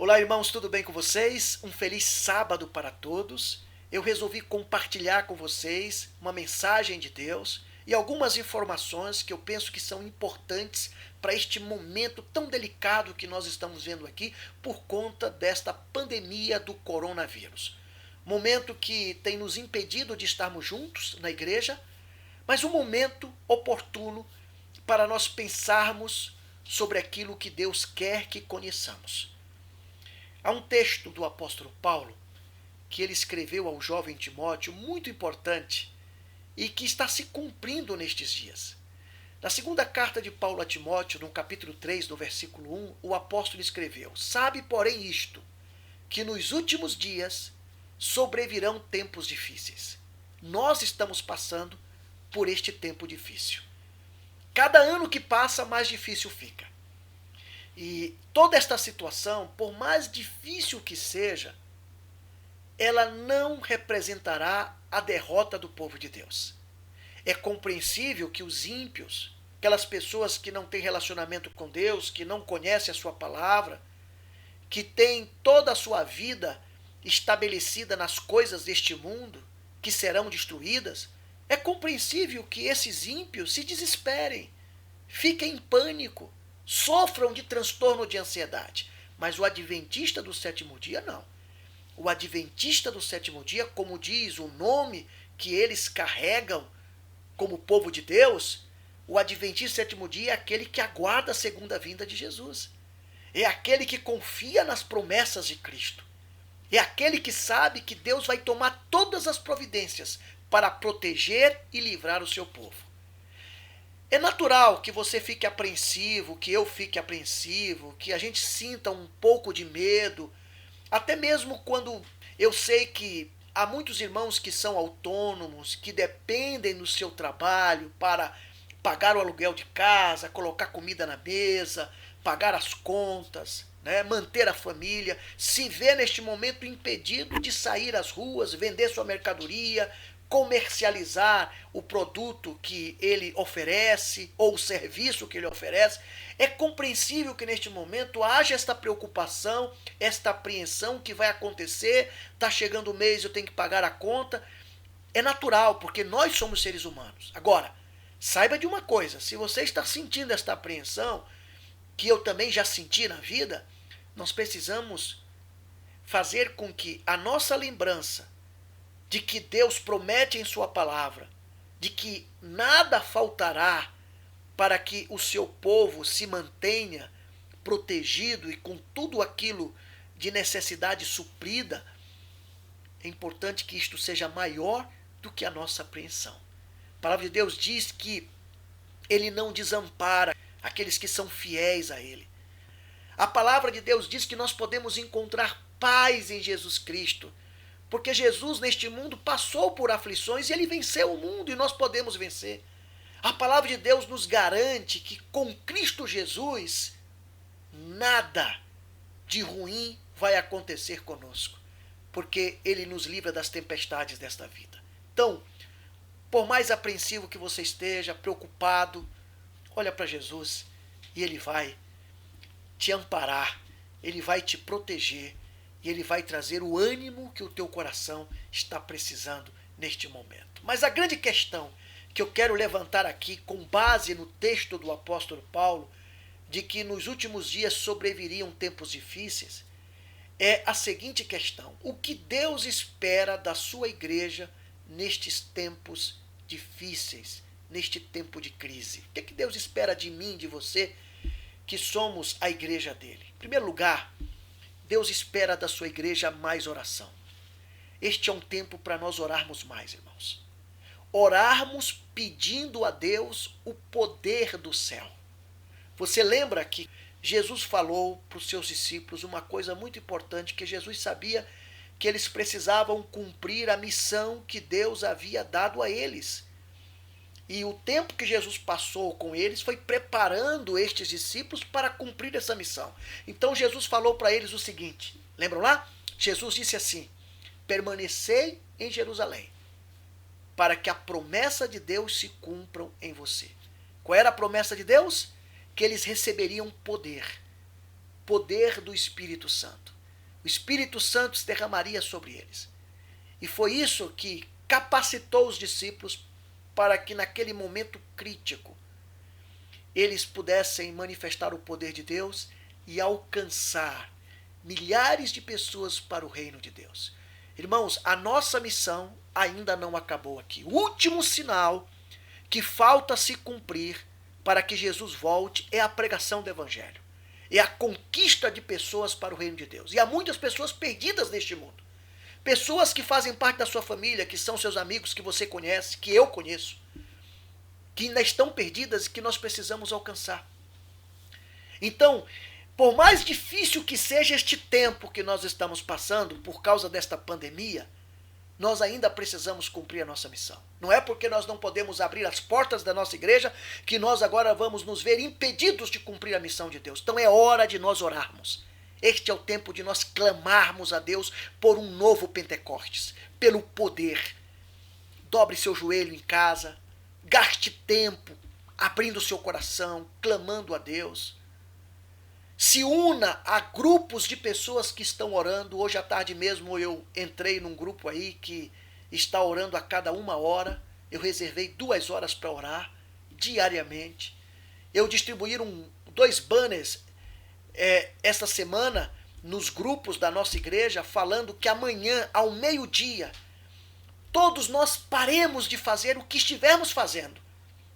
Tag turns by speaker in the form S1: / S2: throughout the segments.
S1: Olá, irmãos, tudo bem com vocês? Um feliz sábado para todos. Eu resolvi compartilhar com vocês uma mensagem de Deus e algumas informações que eu penso que são importantes para este momento tão delicado que nós estamos vendo aqui por conta desta pandemia do coronavírus. Momento que tem nos impedido de estarmos juntos na igreja, mas um momento oportuno para nós pensarmos sobre aquilo que Deus quer que conheçamos. Há um texto do apóstolo Paulo que ele escreveu ao jovem Timóteo, muito importante, e que está se cumprindo nestes dias. Na segunda carta de Paulo a Timóteo, no capítulo 3, no versículo 1, o apóstolo escreveu: Sabe, porém, isto, que nos últimos dias sobrevirão tempos difíceis. Nós estamos passando por este tempo difícil. Cada ano que passa, mais difícil fica. E toda esta situação, por mais difícil que seja, ela não representará a derrota do povo de Deus. É compreensível que os ímpios, aquelas pessoas que não têm relacionamento com Deus, que não conhecem a sua palavra, que têm toda a sua vida estabelecida nas coisas deste mundo, que serão destruídas, é compreensível que esses ímpios se desesperem, fiquem em pânico, sofram de transtorno de ansiedade. Mas o adventista do sétimo dia não. O adventista do sétimo dia, como diz o nome que eles carregam como povo de Deus, o adventista do sétimo dia é aquele que aguarda a segunda vinda de Jesus. É aquele que confia nas promessas de Cristo. É aquele que sabe que Deus vai tomar todas as providências para proteger e livrar o seu povo. É natural que você fique apreensivo, que eu fique apreensivo, que a gente sinta um pouco de medo, até mesmo quando eu sei que há muitos irmãos que são autônomos, que dependem do seu trabalho para pagar o aluguel de casa, colocar comida na mesa, pagar as contas, né, manter a família, se vê neste momento impedido de sair às ruas, vender sua mercadoria, comercializar o produto que ele oferece ou o serviço que ele oferece. É compreensível que neste momento haja esta preocupação, esta apreensão que vai acontecer, está chegando o mês, eu tenho que pagar a conta. É natural, porque nós somos seres humanos. Agora, saiba de uma coisa, se você está sentindo esta apreensão, que eu também já senti na vida, nós precisamos fazer com que a nossa lembrança de que Deus promete em sua palavra, de que nada faltará para que o seu povo se mantenha protegido e com tudo aquilo de necessidade suprida, é importante que isto seja maior do que a nossa apreensão. A palavra de Deus diz que ele não desampara aqueles que são fiéis a ele. A palavra de Deus diz que nós podemos encontrar paz em Jesus Cristo, porque Jesus neste mundo passou por aflições e ele venceu o mundo e nós podemos vencer. A palavra de Deus nos garante que com Cristo Jesus nada de ruim vai acontecer conosco, porque ele nos livra das tempestades desta vida. Então, por mais apreensivo que você esteja, preocupado, olha para Jesus e ele vai te amparar, ele vai te proteger e ele vai trazer o ânimo que o teu coração está precisando neste momento. Mas a grande questão que eu quero levantar aqui, com base no texto do apóstolo Paulo, de que nos últimos dias sobreviriam tempos difíceis, é a seguinte questão: o que Deus espera da sua igreja nestes tempos difíceis, neste tempo de crise? O que Deus espera de mim, de você, que somos a igreja dele? Em primeiro lugar, Deus espera da sua igreja mais oração. Este é um tempo para nós orarmos mais, irmãos. Orarmos pedindo a Deus o poder do céu. Você lembra que Jesus falou para os seus discípulos uma coisa muito importante, que Jesus sabia que eles precisavam cumprir a missão que Deus havia dado a eles. E o tempo que Jesus passou com eles foi preparando estes discípulos para cumprir essa missão. Então Jesus falou para eles o seguinte, lembram lá? Jesus disse assim: permanecei em Jerusalém, para que a promessa de Deus se cumpra em você. Qual era a promessa de Deus? Que eles receberiam poder. poder do Espírito Santo. O Espírito Santo se derramaria sobre eles. E foi isso que capacitou os discípulos para que naquele momento crítico eles pudessem manifestar o poder de Deus e alcançar milhares de pessoas para o reino de Deus. Irmãos, a nossa missão ainda não acabou aqui. O último sinal que falta se cumprir para que Jesus volte é a pregação do Evangelho. É a conquista de pessoas para o reino de Deus. E há muitas pessoas perdidas neste mundo. Pessoas que fazem parte da sua família, que são seus amigos, que você conhece, que eu conheço, que ainda estão perdidas e que nós precisamos alcançar. Então, por mais difícil que seja este tempo que nós estamos passando por causa desta pandemia, nós ainda precisamos cumprir a nossa missão. Não é porque nós não podemos abrir as portas da nossa igreja que nós agora vamos nos ver impedidos de cumprir a missão de Deus. Então é hora de nós orarmos. Este é o tempo de nós clamarmos a Deus por um novo Pentecostes, pelo poder. Dobre seu joelho em casa, gaste tempo abrindo seu coração, clamando a Deus. Se una a grupos de pessoas que estão orando. Hoje à tarde mesmo eu entrei num grupo aí que está orando a cada 1 hora. Eu reservei 2 horas para orar diariamente. Eu distribuí 2 banners esta semana nos grupos da nossa igreja falando que amanhã ao meio-dia todos nós paremos de fazer o que estivermos fazendo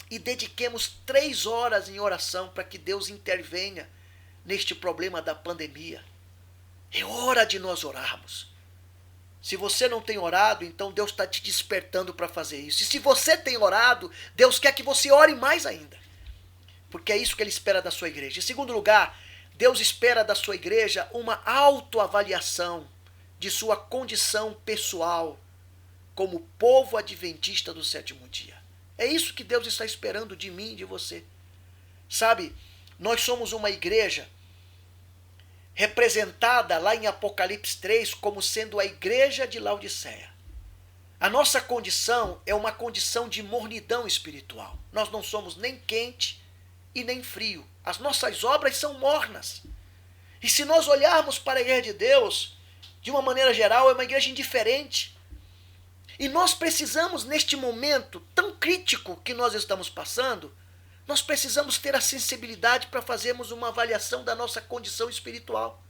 S1: e dediquemos 3 horas em oração para que Deus intervenha neste problema da pandemia. É hora de nós orarmos. Se você não tem orado, então Deus está te despertando para fazer isso. E se você tem orado, Deus quer que você ore mais ainda. Porque é isso que Ele espera da sua igreja. Em segundo lugar, Deus espera da sua igreja uma autoavaliação de sua condição pessoal como povo adventista do 7º dia. É isso que Deus está esperando de mim e de você. Sabe, nós somos uma igreja representada lá em Apocalipse 3 como sendo a igreja de Laodiceia. A nossa condição é uma condição de mornidão espiritual. Nós não somos nem quente e nem frio. As nossas obras são mornas. E se nós olharmos para a igreja de Deus, de uma maneira geral, é uma igreja indiferente. E nós precisamos, neste momento tão crítico que nós estamos passando, nós precisamos ter a sensibilidade para fazermos uma avaliação da nossa condição espiritual.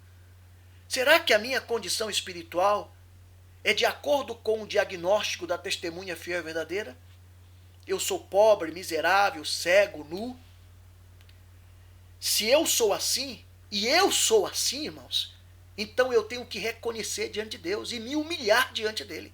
S1: Será que a minha condição espiritual é de acordo com o diagnóstico da testemunha fiel e verdadeira? Eu sou pobre, miserável, cego, nu? Se eu sou assim, e eu sou assim, irmãos, então eu tenho que reconhecer diante de Deus e me humilhar diante dele.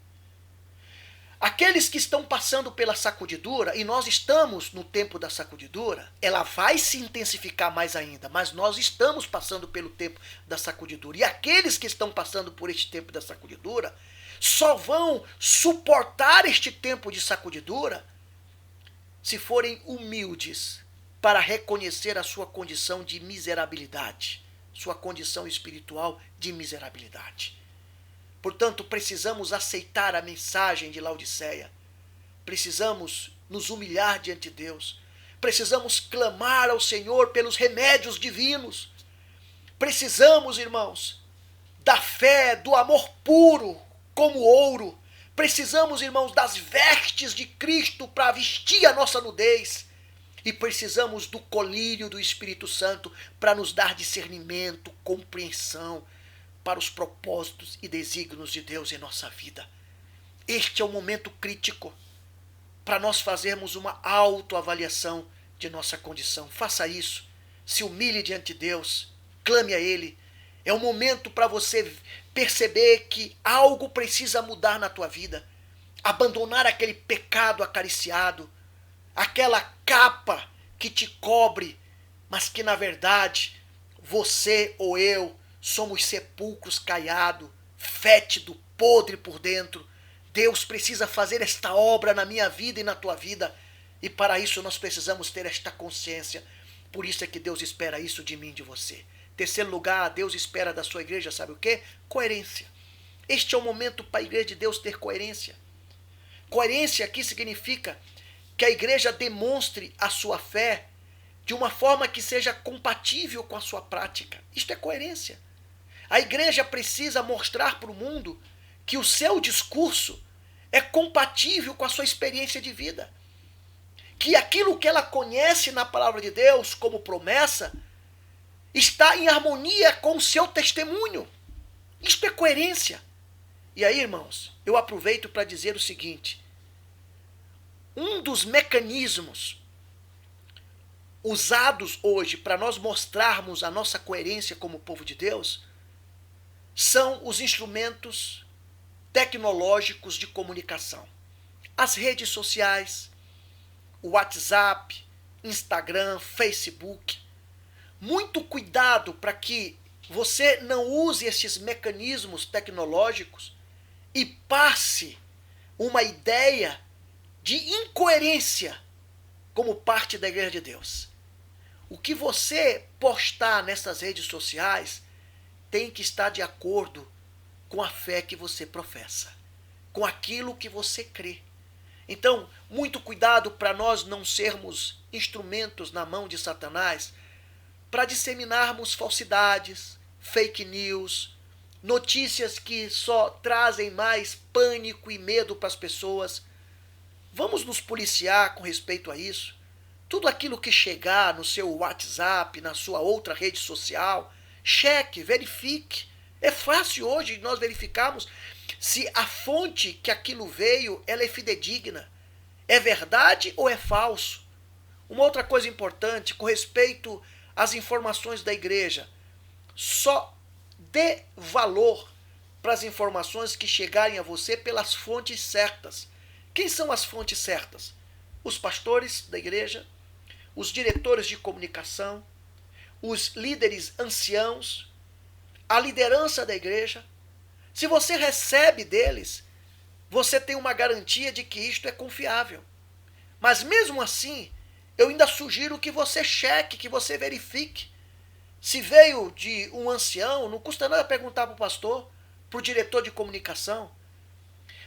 S1: Aqueles que estão passando pela sacudidura, e nós estamos no tempo da sacudidura, ela vai se intensificar mais ainda, mas nós estamos passando pelo tempo da sacudidura. E aqueles que estão passando por este tempo da sacudidura, só vão suportar este tempo de sacudidura se forem humildes para reconhecer a sua condição de miserabilidade, sua condição espiritual de miserabilidade. Portanto, precisamos aceitar a mensagem de Laodiceia. Precisamos nos humilhar diante de Deus. Precisamos clamar ao Senhor pelos remédios divinos. Precisamos, irmãos, da fé, do amor puro como ouro. Precisamos, irmãos, das vestes de Cristo para vestir a nossa nudez. E precisamos do colírio do Espírito Santo para nos dar discernimento, compreensão para os propósitos e desígnios de Deus em nossa vida. Este é o momento crítico para nós fazermos uma autoavaliação de nossa condição. Faça isso, se humilhe diante de Deus, clame a Ele. É um momento para você perceber que algo precisa mudar na tua vida. Abandonar aquele pecado acariciado, aquela capa que te cobre, mas que na verdade você ou eu somos sepulcros caiados, fétido, podre por dentro. Deus precisa fazer esta obra na minha vida e na tua vida. E para isso nós precisamos ter esta consciência. Por isso é que Deus espera isso de mim e de você. Terceiro lugar, Deus espera da sua igreja, sabe o quê? Coerência. Este é o momento para a igreja de Deus ter coerência. Coerência aqui significa que a igreja demonstre a sua fé de uma forma que seja compatível com a sua prática. Isto é coerência. A igreja precisa mostrar para o mundo que o seu discurso é compatível com a sua experiência de vida. Que aquilo que ela conhece na palavra de Deus como promessa está em harmonia com o seu testemunho. Isto é coerência. E aí, irmãos, eu aproveito para dizer o seguinte: um dos mecanismos usados hoje para nós mostrarmos a nossa coerência como povo de Deus são os instrumentos tecnológicos de comunicação. As redes sociais, o WhatsApp, Instagram, Facebook. Muito cuidado para que você não use esses mecanismos tecnológicos e passe uma ideia de incoerência como parte da Igreja de Deus. O que você postar nessas redes sociais tem que estar de acordo com a fé que você professa, com aquilo que você crê. Então, muito cuidado para nós não sermos instrumentos na mão de Satanás para disseminarmos falsidades, fake news, notícias que só trazem mais pânico e medo para as pessoas. Vamos nos policiar com respeito a isso. Tudo aquilo que chegar no seu WhatsApp, na sua outra rede social, cheque, verifique. É fácil hoje nós verificarmos se a fonte que aquilo veio, ela é fidedigna. É verdade ou é falso? Uma outra coisa importante, com respeito às informações da igreja, só dê valor para as informações que chegarem a você pelas fontes certas. Quem são as fontes certas? Os pastores da igreja, os diretores de comunicação, os líderes anciãos, a liderança da igreja. Se você recebe deles, você tem uma garantia de que isto é confiável. Mas mesmo assim, eu ainda sugiro que você cheque, que você verifique. Se veio de um ancião, não custa nada perguntar para o pastor, para o diretor de comunicação.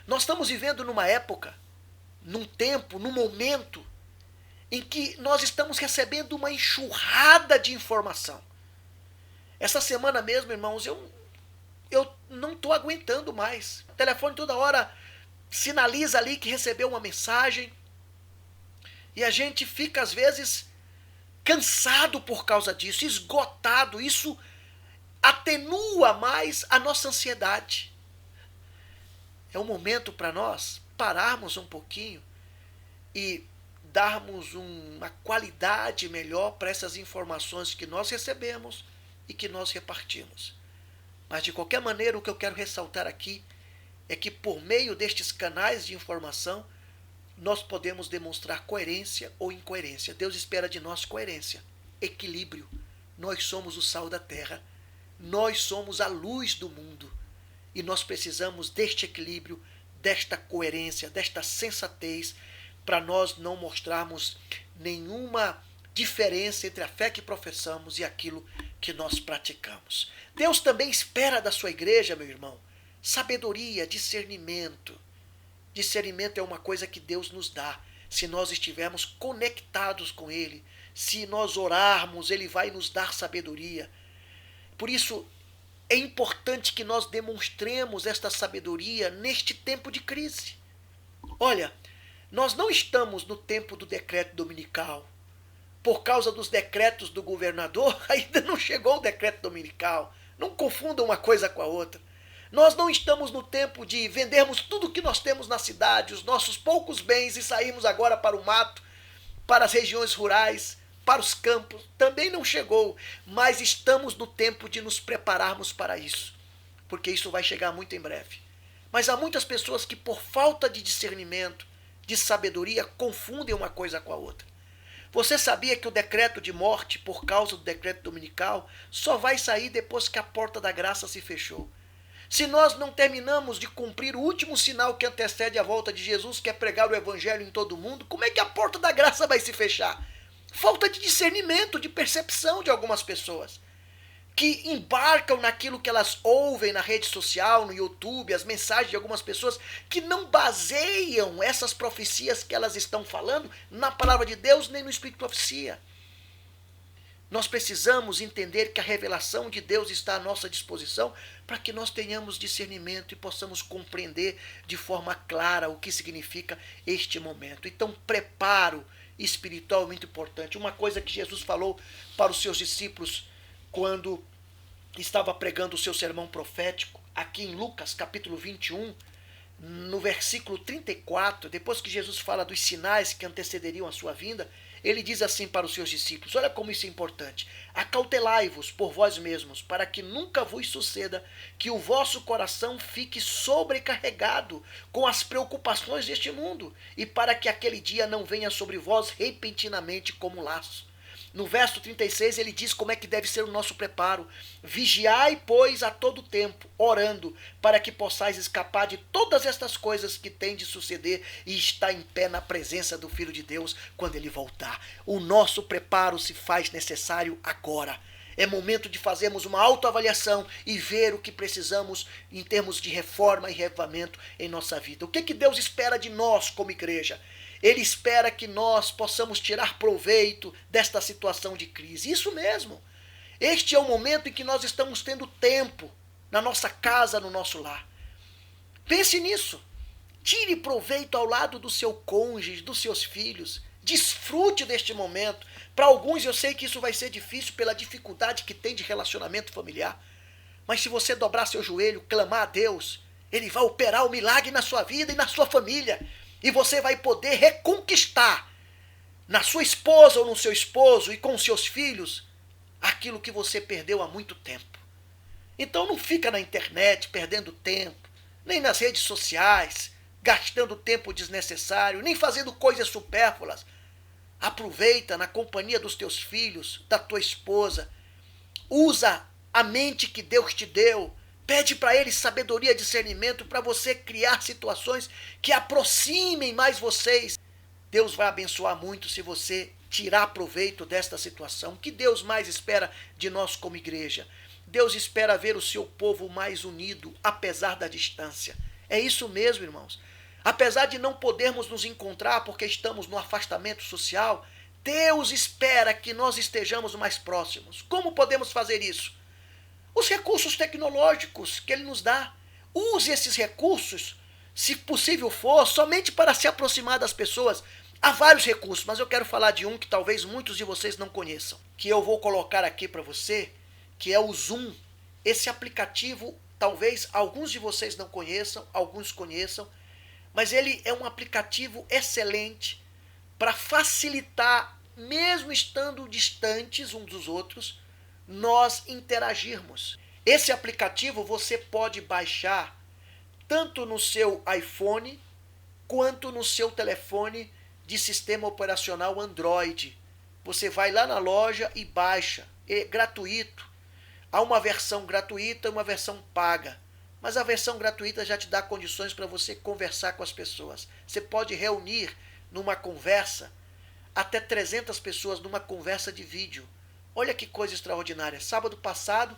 S1: Nós estamos vivendo numa época, num tempo, num momento, em que nós estamos recebendo uma enxurrada de informação. Essa semana mesmo, irmãos, eu não estou aguentando mais. O telefone toda hora sinaliza ali que recebeu uma mensagem. E a gente fica, às vezes, cansado por causa disso, esgotado. Isso atenua mais a nossa ansiedade. É um momento para nós pararmos um pouquinho e darmos uma qualidade melhor para essas informações que nós recebemos e que nós repartimos. Mas, de qualquer maneira, o que eu quero ressaltar aqui é que, por meio destes canais de informação, nós podemos demonstrar coerência ou incoerência. Deus espera de nós coerência, equilíbrio. Nós somos o sal da terra, nós somos a luz do mundo e nós precisamos deste equilíbrio, desta coerência, desta sensatez, para nós não mostrarmos nenhuma diferença entre a fé que professamos e aquilo que nós praticamos. Deus também espera da sua igreja, meu irmão, sabedoria, discernimento. Discernimento é uma coisa que Deus nos dá. Se nós estivermos conectados com Ele, se nós orarmos, Ele vai nos dar sabedoria. Por isso, é importante que nós demonstremos esta sabedoria neste tempo de crise. Olha, nós não estamos no tempo do decreto dominical. Por causa dos decretos do governador, ainda não chegou o decreto dominical. Não confundam uma coisa com a outra. Nós não estamos no tempo de vendermos tudo que nós temos na cidade, os nossos poucos bens, e sairmos agora para o mato, para as regiões rurais, para os campos. Também não chegou, mas estamos no tempo de nos prepararmos para isso, porque isso vai chegar muito em breve. Mas há muitas pessoas que, por falta de discernimento, de sabedoria, confundem uma coisa com a outra. Você sabia que o decreto de morte, por causa do decreto dominical, só vai sair depois que a porta da graça se fechou? Se nós não terminamos de cumprir o último sinal que antecede a volta de Jesus, que é pregar o evangelho em todo o mundo, como é que a porta da graça vai se fechar? Falta de discernimento, de percepção de algumas pessoas, que embarcam naquilo que elas ouvem na rede social, no YouTube, as mensagens de algumas pessoas que não baseiam essas profecias que elas estão falando na palavra de Deus nem no Espírito de profecia. Nós precisamos entender que a revelação de Deus está à nossa disposição para que nós tenhamos discernimento e possamos compreender de forma clara o que significa este momento. Então, preparo espiritual é muito importante. Uma coisa que Jesus falou para os seus discípulos quando estava pregando o seu sermão profético, aqui em Lucas capítulo 21, no versículo 34, depois que Jesus fala dos sinais que antecederiam a sua vinda, ele diz assim para os seus discípulos, olha como isso é importante: acautelai-vos por vós mesmos, para que nunca vos suceda que o vosso coração fique sobrecarregado com as preocupações deste mundo, e para que aquele dia não venha sobre vós repentinamente como um laço. No verso 36 ele diz como é que deve ser o nosso preparo. Vigiai, pois, a todo tempo, orando, para que possais escapar de todas estas coisas que têm de suceder e estar em pé na presença do Filho de Deus quando ele voltar. O nosso preparo se faz necessário agora. É momento de fazermos uma autoavaliação e ver o que precisamos em termos de reforma e reavivamento em nossa vida. O que Deus espera de nós como igreja? Ele espera que nós possamos tirar proveito desta situação de crise. Isso mesmo. Este é o momento em que nós estamos tendo tempo na nossa casa, no nosso lar. Pense nisso. Tire proveito ao lado do seu cônjuge, dos seus filhos. Desfrute deste momento. Para alguns eu sei que isso vai ser difícil pela dificuldade que tem de relacionamento familiar. Mas se você dobrar seu joelho, clamar a Deus, Ele vai operar o milagre na sua vida e na sua família. E você vai poder reconquistar na sua esposa ou no seu esposo e com seus filhos aquilo que você perdeu há muito tempo. Então não fica na internet perdendo tempo, nem nas redes sociais, gastando tempo desnecessário, nem fazendo coisas supérfluas. Aproveita na companhia dos teus filhos, da tua esposa. Usa a mente que Deus te deu. Pede para Ele sabedoria e discernimento para você criar situações que aproximem mais vocês. Deus vai abençoar muito se você tirar proveito desta situação. O que Deus mais espera de nós como igreja? Deus espera ver o seu povo mais unido, apesar da distância. É isso mesmo, irmãos. Apesar de não podermos nos encontrar porque estamos no afastamento social, Deus espera que nós estejamos mais próximos. Como podemos fazer isso? Os recursos tecnológicos que Ele nos dá. Use esses recursos, se possível for, somente para se aproximar das pessoas. Há vários recursos, mas eu quero falar de um que talvez muitos de vocês não conheçam, que eu vou colocar aqui para você, que é o Zoom. Esse aplicativo, talvez alguns de vocês não conheçam, alguns conheçam, mas ele é um aplicativo excelente para facilitar, mesmo estando distantes uns dos outros, nós interagirmos. Esse aplicativo você pode baixar tanto no seu iPhone quanto no seu telefone de sistema operacional Android. Você vai lá na loja e baixa. É gratuito. Há uma versão gratuita e uma versão paga. Mas a versão gratuita já te dá condições para você conversar com as pessoas. Você pode reunir numa conversa até 300 pessoas numa conversa de vídeo. Olha que coisa extraordinária. Sábado passado,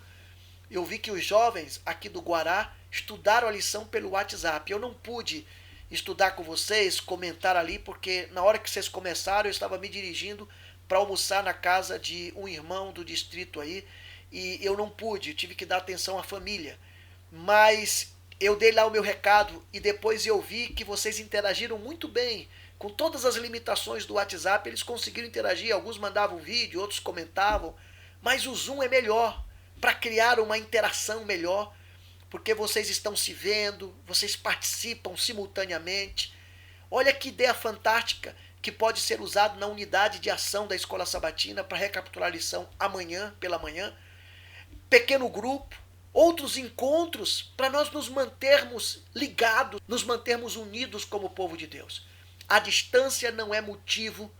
S1: eu vi que os jovens aqui do Guará estudaram a lição pelo WhatsApp. Eu não pude estudar com vocês, comentar ali, porque na hora que vocês começaram, eu estava me dirigindo para almoçar na casa de um irmão do distrito aí, e eu não pude, eu tive que dar atenção à família. Mas eu dei lá o meu recado e depois eu vi que vocês interagiram muito bem. Com todas as limitações do WhatsApp, eles conseguiram interagir. Alguns mandavam vídeo, outros comentavam. Mas o Zoom é melhor para criar uma interação melhor, porque vocês estão se vendo, vocês participam simultaneamente. Olha que ideia fantástica que pode ser usado na unidade de ação da Escola Sabatina para recapitular a lição amanhã, pela manhã. Pequeno grupo, outros encontros para nós nos mantermos ligados, nos mantermos unidos como povo de Deus. A distância não é motivo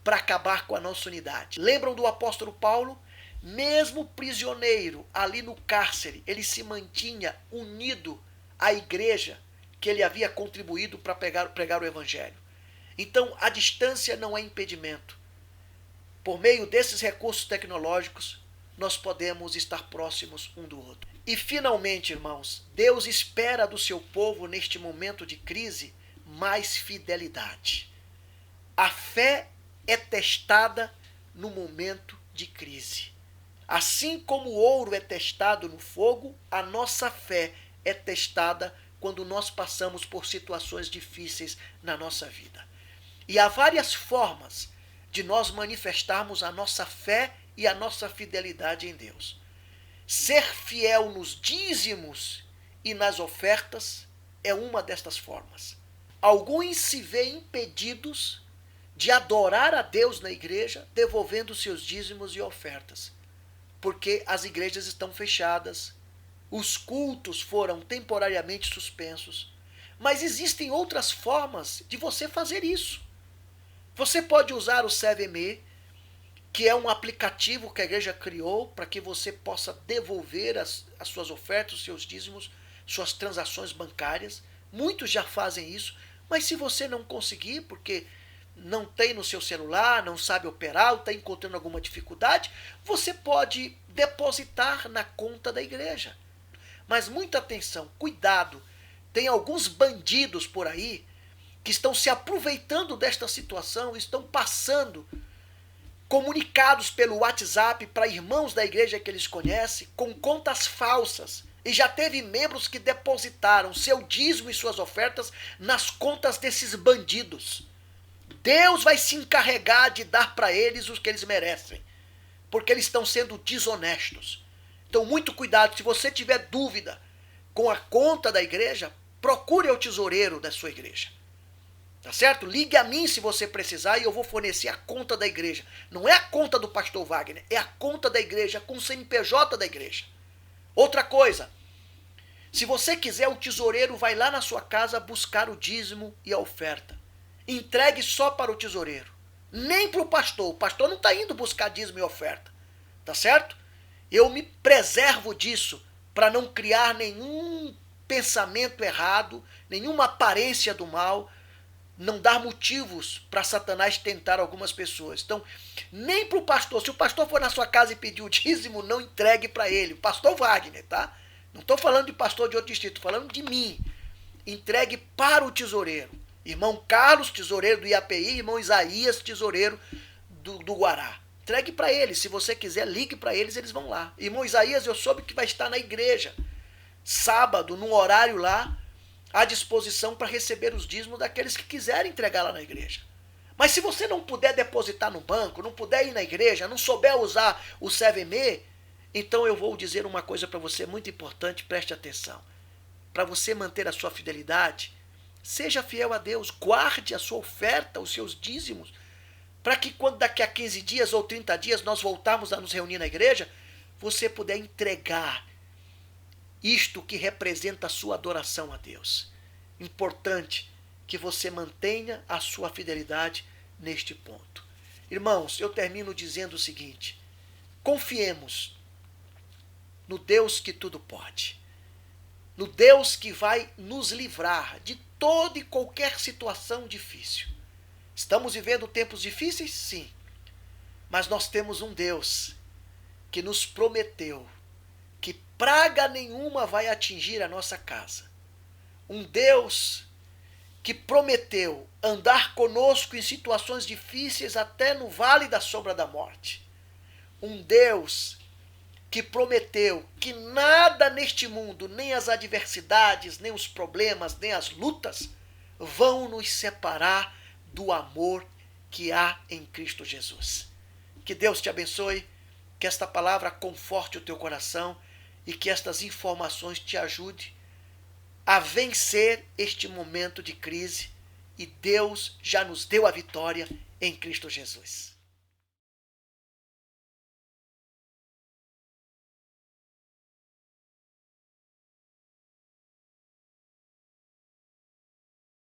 S1: para acabar com a nossa unidade. Lembram do apóstolo Paulo? Mesmo prisioneiro ali no cárcere, ele se mantinha unido à igreja que ele havia contribuído para pregar o evangelho. Então, a distância não é impedimento. Por meio desses recursos tecnológicos, nós podemos estar próximos um do outro. E finalmente, irmãos, Deus espera do seu povo neste momento de crise mais fidelidade. A fé é testada no momento de crise. Assim como o ouro é testado no fogo, a nossa fé é testada quando nós passamos por situações difíceis na nossa vida. E há várias formas de nós manifestarmos a nossa fé e a nossa fidelidade em Deus. Ser fiel nos dízimos e nas ofertas é uma destas formas. Alguns se veem impedidos de adorar a Deus na igreja, devolvendo seus dízimos e ofertas, porque as igrejas estão fechadas, os cultos foram temporariamente suspensos. Mas existem outras formas de você fazer isso. Você pode usar o 7Me, que é um aplicativo que a igreja criou para que você possa devolver as suas ofertas, os seus dízimos, suas transações bancárias. Muitos já fazem isso, mas se você não conseguir, porque não tem no seu celular, não sabe operar, ou está encontrando alguma dificuldade, você pode depositar na conta da igreja. Mas muita atenção, cuidado, tem alguns bandidos por aí que estão se aproveitando desta situação, estão passando comunicados pelo WhatsApp para irmãos da igreja que eles conhecem, com contas falsas. E já teve membros que depositaram seu dízimo e suas ofertas nas contas desses bandidos. Deus vai se encarregar de dar para eles o que eles merecem, porque eles estão sendo desonestos. Então, muito cuidado. Se você tiver dúvida com a conta da igreja, procure o tesoureiro da sua igreja. Tá certo? Ligue a mim se você precisar e eu vou fornecer a conta da igreja. Não é a conta do pastor Wagner, é a conta da igreja, com o CNPJ da igreja. Outra coisa, se você quiser, o tesoureiro vai lá na sua casa buscar o dízimo e a oferta. Entregue só para o tesoureiro, nem para o pastor. O pastor não está indo buscar dízimo e oferta. Tá certo? Eu me preservo disso para não criar nenhum pensamento errado, nenhuma aparência do mal, não dar motivos para Satanás tentar algumas pessoas. Então, nem para o pastor. Se o pastor for na sua casa e pedir o dízimo, não entregue para ele. O pastor Wagner, tá? Não estou falando de pastor de outro distrito, estou falando de mim. Entregue para o tesoureiro. Irmão Carlos, tesoureiro do IAPI, irmão Isaías, tesoureiro do Guará. Entregue para eles. Se você quiser, ligue para eles, eles vão lá. Irmão Isaías, eu soube que vai estar na igreja sábado, num horário lá, à disposição para receber os dízimos daqueles que quiserem entregar lá na igreja. Mas se você não puder depositar no banco, não puder ir na igreja, não souber usar o 7Me, então eu vou dizer uma coisa para você muito importante, preste atenção. Para você manter a sua fidelidade, seja fiel a Deus, guarde a sua oferta, os seus dízimos, para que quando daqui a 15 dias ou 30 dias nós voltarmos a nos reunir na igreja, você puder entregar isto que representa a sua adoração a Deus. Importante que você mantenha a sua fidelidade neste ponto. Irmãos, eu termino dizendo o seguinte: confiemos no Deus que tudo pode, no Deus que vai nos livrar de toda e qualquer situação difícil. Estamos vivendo tempos difíceis? Sim. Mas nós temos um Deus que nos prometeu que praga nenhuma vai atingir a nossa casa. Um Deus que prometeu andar conosco em situações difíceis até no vale da sombra da morte. Um Deus que prometeu que nada neste mundo, nem as adversidades, nem os problemas, nem as lutas, vão nos separar do amor que há em Cristo Jesus. Que Deus te abençoe, que esta palavra conforte o teu coração e que estas informações te ajudem a vencer este momento de crise. E Deus já nos deu a vitória em Cristo Jesus.